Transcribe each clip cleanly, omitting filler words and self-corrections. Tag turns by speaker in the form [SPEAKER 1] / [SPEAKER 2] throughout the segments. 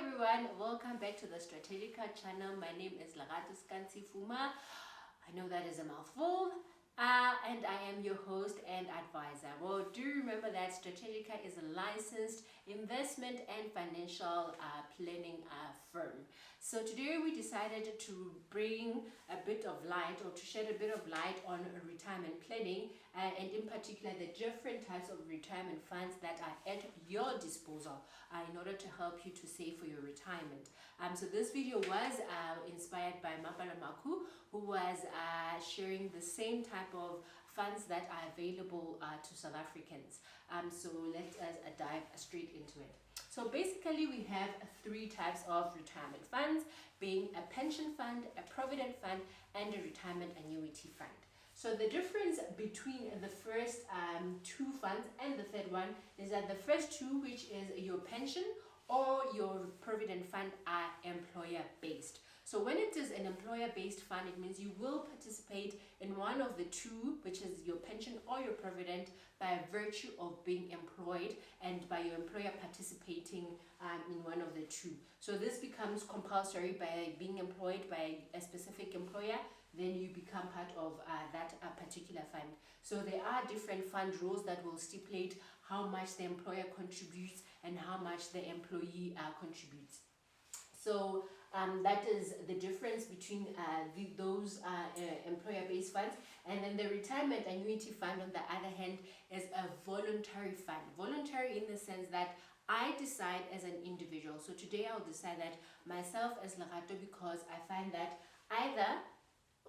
[SPEAKER 1] everyone, welcome back to the Strategica channel. My name is Lerato Skansi Fuma. I know that is a mouthful. And I am your host and advisor. Well, do remember that Strategica is a licensed investment and financial planning firm. So today we decided to bring a bit of light, or to shed a bit of light on retirement planning, and in particular the different types of retirement funds that are at your disposal in order to help you to save for your retirement. So this video was inspired by Mapala Maku, who was sharing the same type of funds that are available to South Africans. So let us dive straight into it. So basically we have three types of retirement funds, being a pension fund, a provident fund, and a retirement annuity fund. So the difference between the first two funds and the third one is that the first two, which is your pension or your provident fund, are employer-based. So when it is an employer-based fund, it means you will participate in one of the two, which is your pension or your provident, by virtue of being employed and by your employer participating in one of the two. So this becomes compulsory by being employed by a specific employer. Then you become part of that particular fund. So there are different fund rules that will stipulate how much the employer contributes and how much the employee contributes. So that is the difference between those employer-based funds. And then the retirement annuity fund, on the other hand, is a voluntary fund. Voluntary in the sense that I decide as an individual. So today I'll decide that myself as Lerato, because I find that either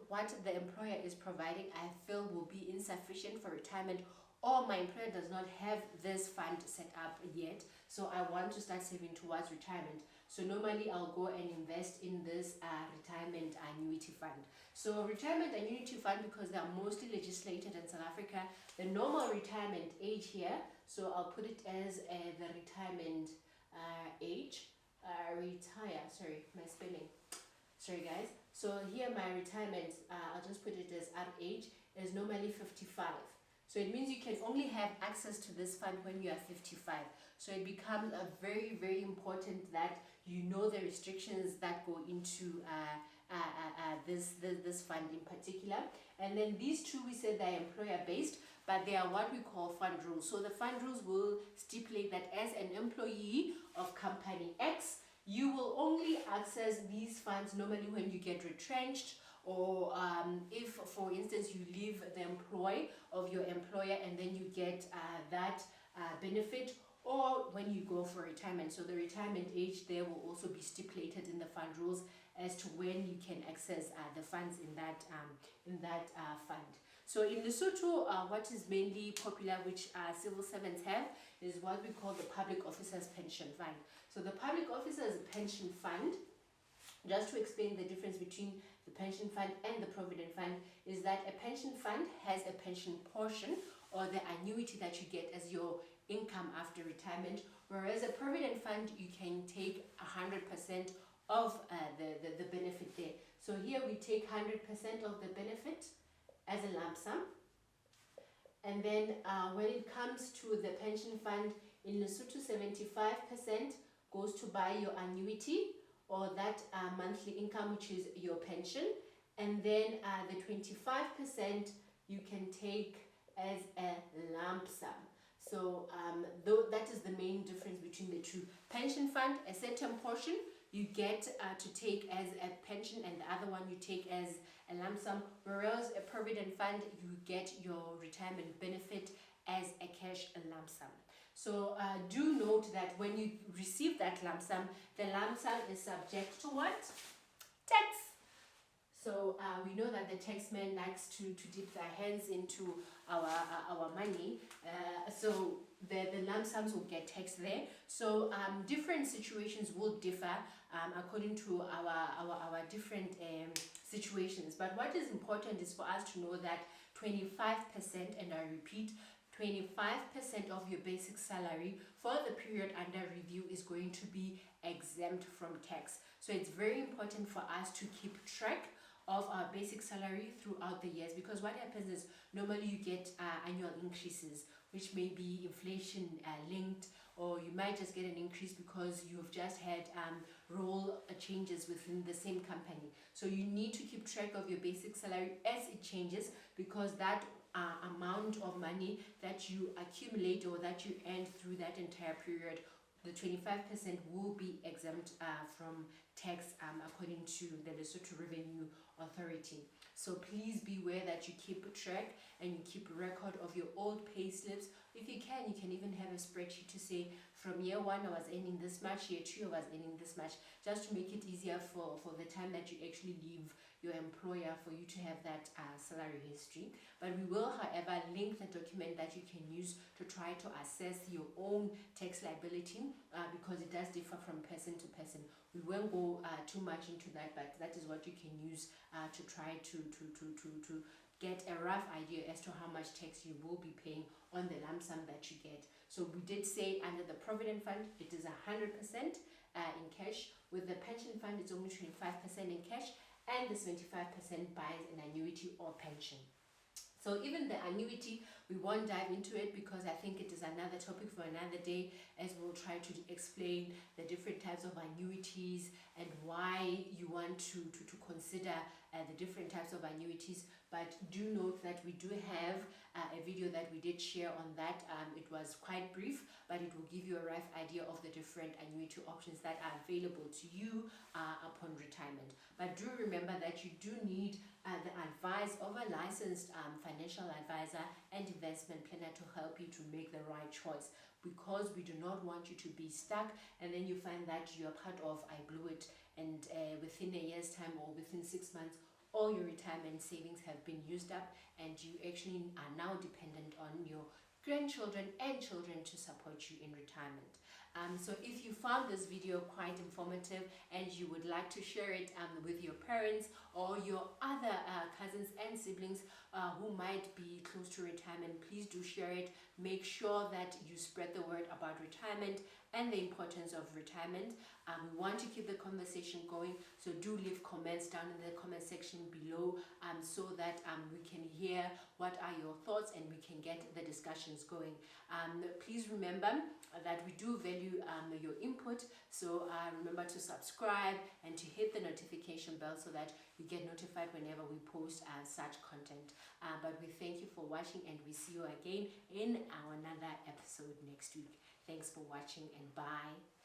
[SPEAKER 1] what the employer is providing I feel will be insufficient for retirement, or my employer does not have this fund set up yet, so I want to start saving towards retirement. So normally I'll go and invest in this retirement annuity fund. So retirement annuity fund, because they are mostly legislated in South Africa, the normal retirement age here, so I'll put it as the retirement age, sorry guys. So here my retirement, I'll just put it as our age, is normally 55. So it means you can only have access to this fund when you are 55. So it becomes very, very important that you know the restrictions that go into this fund in particular. And then these two, we said they're employer-based, but they are what we call fund rules. So the fund rules will stipulate that as an employee of company X, you will only access these funds normally when you get retrenched, or if, for instance, you leave the employ of your employer and then you get that benefit, or when you go for retirement. So the retirement age there will also be stipulated in the fund rules as to when you can access the funds in that fund. So in Lesotho, what is mainly popular, which civil servants have, is what we call the Public Officers Pension Fund. So the Public Officers Pension Fund, just to explain the difference between the pension fund and the provident fund, is that a pension fund has a pension portion, or the annuity that you get as your income after retirement, whereas a provident fund, you can take 100% of the benefit there. So here we take 100% of the benefit as a lump sum. And then when it comes to the pension fund in Lesotho, 75% goes to buy your annuity, or that monthly income, which is your pension. And then the 25% you can take as a lump sum. So that is the main difference between the two. Pension fund, a certain portion you get to take as a pension, and the other one you take as a lump sum, whereas a provident fund, you get your retirement benefit as a cash lump sum. So do note that when you receive that lump sum, the lump sum is subject to what? Tax. So we know that the taxman likes to dip their hands into our money. So the lump sums will get taxed there. So different situations will differ according to our different situations. But what is important is for us to know that 25%, and I repeat, 25% of your basic salary for the period under review is going to be exempt from tax. So it's very important for us to keep track of our basic salary throughout the years, because what happens is normally you get annual increases, which may be inflation linked, or you might just get an increase because you've just had role changes within the same company. So you need to keep track of your basic salary as it changes, because that amount of money that you accumulate or that you earn through that entire period, the 25% will be exempt from tax according to the Lesotho Revenue Authority. So please be aware that you keep track and you keep a record of your old pay slips. If you can even have a spreadsheet to say, from year 1 I was earning this much, year 2 I was earning this much, just to make it easier for the time that you actually leave your employer for you to have that salary history. But we will, however, link the document that you can use to try to assess your own tax liability, because it does differ from person to person. We won't go too much into that, but that is what you can use to try to get a rough idea as to how much tax you will be paying on the lump sum that you get. So we did say under the provident fund it is 100% in cash. With the pension fund it's only 25% in cash, and the 75% buys an annuity or pension. So even the annuity, we won't dive into it because I think it is another topic for another day, as we'll try to explain the different types of annuities and why you want to consider the different types of annuities. But do note that we do have a video that we did share on that. It was quite brief, but it will give you a rough idea of the different annuity options that are available to you upon retirement. But do remember that you do need the advice of a licensed financial advisor and investment planner to help you to make the right choice, because we do not want you to be stuck and then you find that you're part of I blew it, and within a year's time or within 6 months all your retirement savings have been used up, and you actually are now dependent on your grandchildren and children to support you in retirement. So if you found this video quite informative and you would like to share it with your parents or your other cousins and siblings who might be close to retirement, please do share it. Make sure that you spread the word about retirement and the importance of retirement. We want to keep the conversation going, so do leave comments down in the comment section below so that we can hear what are your thoughts and we can get the discussions going. Please remember that we do value your input, so remember to subscribe and to hit the notification bell so that you get notified whenever we post such content. But we thank you for watching, and we see you again in our another episode next week. Thanks for watching, and bye.